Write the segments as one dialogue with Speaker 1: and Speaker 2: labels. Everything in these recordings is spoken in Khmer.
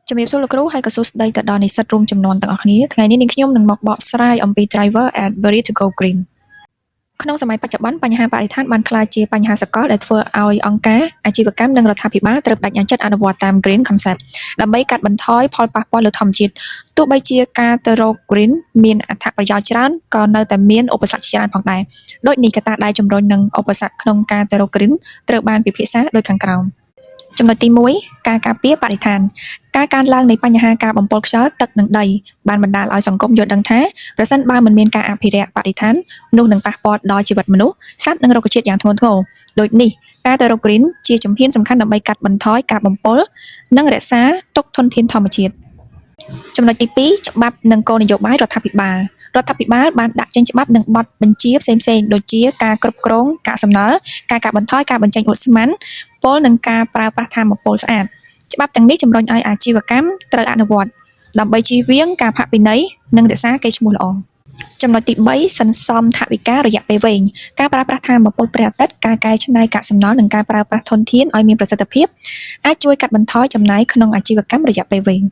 Speaker 1: ជំរាបសួរលោកគ្រូហើយក៏សួស្តីទៅដល់និស្សិតរួមចំនួនទាំងអស់គ្នាថ្ងៃនេះនាងខ្ញុំនឹងមកបកស្រាយអំពី driver at Berry to go green ក្នុងសម័យបច្ចុប្បន្នបញ្ហាបរិស្ថានបានក្លាយជាបញ្ហាសកលដែលធ្វើឲ្យអង្គការអាជីវកម្មនិងរដ្ឋាភិបាលត្រូវបដិញ្ញាចិត្តអនុវត្តតាម green concept ដើម្បីកាត់បន្ថយផលប៉ះពាល់លើធម្មជាតិទោះបីជាការទៅរក green មានអត្ថប្រយោជន៍ច្រើនក៏នៅតែមានឧបសគ្គជាច្រើនផងដែរដូចនេះកត្តាដែលជំរុញនឹងឧបសគ្គក្នុងការទៅរក green ត្រូវបានពិភាក្សាដូចខាងក្រោមចំណុចទី1ការការពារបរិស្ថានការកើនឡើងនៃបញ្ហាការបំពុលខ្យល់ទឹកនិងដីបានបណ្ដាលឲ្យសង្គមយល់ដឹងថាប្រសិនបើមិនមានការអភិរក្សបរិស្ថាននោះនឹងប៉ះពាល់ដល់ជីវិតមនុស្សសត្វនិងរុក្ខជាតិយ៉ាងធ្ងន់ធ្ងរដូចនេះការទៅរក green ជាជំហានសំខាន់ដើម្បីកាត់បន្ថយការបំពុលនិងរក្សាទុកធនធានធម្មជាតិចំណុចទី2ច្បាប់និងគោលនយោបាយរដ្ឋាភិបាលបានដាក់ចេញច្បាប់និងបទបញ្ជាផ្សេងៗដូចជាការគ្រប់គ្រងកាកសំណល់ការកាត់បន្ថយការបញ្ចេញឧស្ម័នពុលនិងការប្រើប្រាស់ថាមពលស្អាតច្បាប់ទាំងនេះជំរុញឲ្យអាជីវកម្មត្រូវអនុវត្តដើម្បីជៀសវាងការផាកពិន័យនិងរក្សាកេរ្តិ៍ឈ្មោះល្អចំណុចទី3សន្សំថវិការយៈពេលវែងការប្រើប្រាស់ថាមពលព្រះអាទិត្យការកែច្នៃកាកសំណល់និងការប្រើប្រាស់ធនធានឲ្យមានប្រសិទ្ធភាពអាចជួយកាត់បន្ថយចំណាយក្នុងអាជីវកម្មរយៈពេលវែង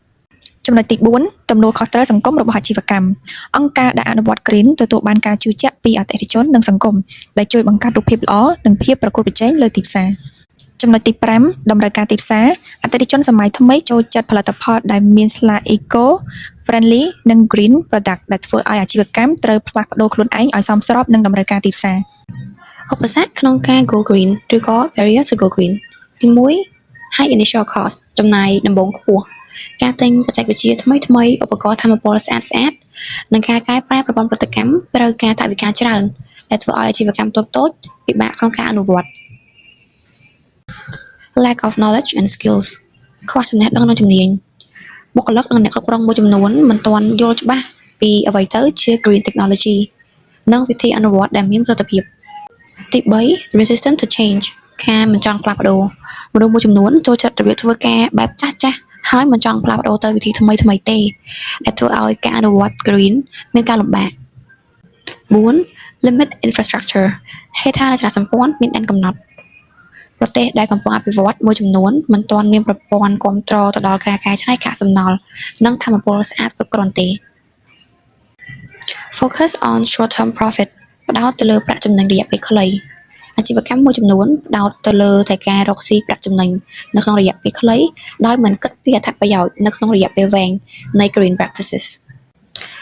Speaker 1: ចំណុចទី4ទំនួលខុសត្រូវសង្គមរបស់អាជីវកម្មអង្គការដែលអនុវត្ត Green ទទួលបានការជឿជាក់ពីអតិថិជននិងសង្គមដែលជួយបង្កើតរូបភាពល្អនិងភាពប្រកួតប្រជែងលើទីផ្សារចំណុចទី5តម្រូវការទីផ្សារអតិថិជនសម័យថ្មីចូលចិត្តផលិតផលដែលមានស្លា Eco Friendly និង Green Product ដែលធ្វើឲ្យអាជីវកម្មត្រូវផ្លាស់ប្ដូរខ្លួនឯងឲ្យសមស្របនឹងតម្រូវការទីផ្សារ
Speaker 2: ឧបសគ្គក្នុងការ Go Green ឬក៏ Barrier to Go Green ទី1 High Initial Cost ចំណាយដំបូងខ្ពស់ការទិញបច្ចេកវិទ្យាថ្មីៗឧបករណ៍ថាមពលស្អាតៗនិងការកែប្រែប្រព័ន្ធប្រតិកម្មត្រូវការថវិកាច្រើនដែលធ្វើឲ្យអាជីវកម្មតូចៗពិបាកក្នុងការអនុវត្ត Lack of knowledge and skills ខ្វះចំណេះដឹងនិងជំនាញបុគ្គលិកនិងអ្នកគ្រប់គ្រងមួយចំនួនមិនទាន់យល់ច្បាស់ពីអ្វីទៅជា Green Technology និងវិធីអនុវត្តដែលមានប្រសិទ្ធភាពទី3 Resistant to change ការមិនចង់ផ្លាស់ប្ដូរមនុស្សមួយចំនួនចូលចិត្តរបៀបធ្វើការបែបចាស់ៗហើយមិនចង់ផ្លាស់ប្ដូរទៅវិធីថ្មីៗទេដែលធ្វើឲ្យការអនុវត្ត Green មានការលំបាក4 Limit Infrastructure ហេដ្ឋារចនាសម្ព័ន្ធមានដែនកំណត់ប្រទេសដែលកំពុងអភិវឌ្ឍមួយចំនួនមិនទាន់មានប្រព័ន្ធគ្រប់គ្រងទៅដល់ការកែច្នៃកាកសំណល់និងថាមពលស្អាតគ្រប់គ្រាន់ទេ Focus on short term profit ផ្ដោតទៅលើប្រាក់ចំណេញរយៈពេលខ្លីអាជីវកម្មមួយចំនួនផ្ដោតទៅលើតែការរកស៊ីប្រាក់ចំណេញនៅក្នុងរយៈពេលខ្លីដោយមិនគិតពីអត្ថប្រយោជន៍នៅក្នុងរយៈពេលវែងនៃ green practices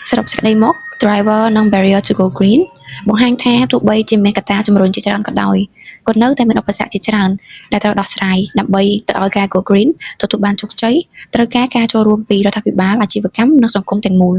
Speaker 2: សរុបសេចក្តីមក driver និង barrier to go green បង្ហាញថាទោះបីជាមានកត្តាជំរុញជាច្រើនក៏ដោយក៏នៅតែមានឧបសគ្គជាច្រើនដែលត្រូវដោះស្រាយដើម្បីទៅឲ្យការ go green ទទួលបានជោគជ័យត្រូវការចូលរួមពីរដ្ឋាភិបាលអាជីវកម្មនិងសង្គមទាំងមូល